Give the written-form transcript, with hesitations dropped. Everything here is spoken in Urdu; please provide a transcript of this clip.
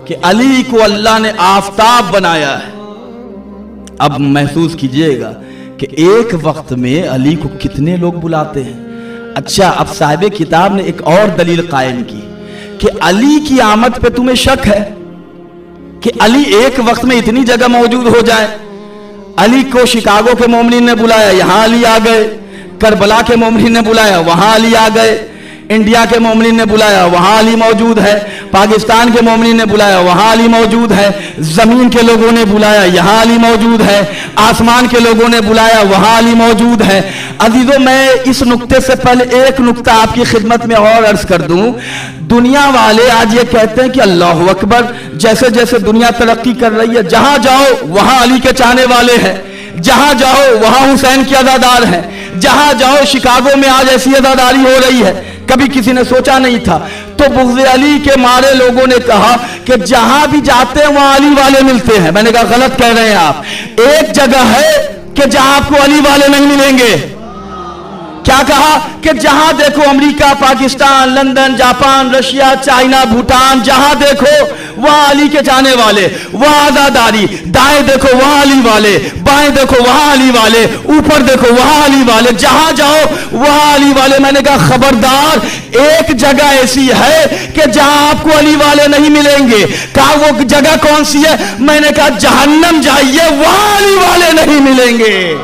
کہ علی کو اللہ نے آفتاب بنایا ہے۔ اب محسوس کیجئے گا کہ ایک وقت میں علی کو کتنے لوگ بلاتے ہیں۔ اچھا، اب صاحب کتاب نے ایک اور دلیل قائم کی کہ علی کی آمد پہ تمہیں شک ہے کہ علی ایک وقت میں اتنی جگہ موجود ہو جائے۔ علی کو شکاگو کے مومنین نے بلایا، یہاں علی آ گئے۔ کربلا کے مومنین نے بلایا، وہاں علی آ گئے۔ انڈیا کے مومنین نے بلایا، وہاں علی موجود ہے۔ پاکستان کے مومنین نے بلایا، وہاں علی موجود ہے۔ زمین کے لوگوں نے بلایا، یہاں علی موجود ہے۔ آسمان کے لوگوں نے بلایا، وہاں علی موجود ہے۔ عزیزو، میں اس نقطے سے پہلے ایک نقطہ آپ کی خدمت میں اور عرض کر دوں۔ دنیا والے آج یہ کہتے ہیں کہ اللہ اکبر، جیسے جیسے دنیا ترقی کر رہی ہے، جہاں جاؤ وہاں علی کے چاہنے والے ہیں، جہاں جاؤ وہاں حسین کے عزادار ہیں، جہاں جاؤ شکاگو میں آج ایسی عزاداری ہو رہی ہے، کبھی کسی نے سوچا نہیں تھا۔ تو بغض علی کے مارے لوگوں نے کہا کہ جہاں بھی جاتے ہیں وہاں علی والے ملتے ہیں۔ میں نے کہا غلط کہہ رہے ہیں آپ، ایک جگہ ہے کہ جہاں آپ کو علی والے نہیں ملیں گے۔ کیا کہا کہ جہاں دیکھو امریکہ، Pakistan, London, Japan, Russia, China, Bhutan, جہاں دیکھو وہاں علی کے جانے والے، وہاں عزاداری۔ دائیں دیکھو وہاں علی والے، بائیں دیکھو وہاں علی والے، اوپر دیکھو وہاں علی والے، جہاں جاؤ وہاں علی والے۔ میں نے کہا خبردار، ایک جگہ ایسی ہے کہ جہاں آپ کو علی والے نہیں ملیں گے۔ کہا وہ جگہ کون سی ہے؟ میں نے کہا جہنم جائیے، وہاں علی والے نہیں ملیں گے۔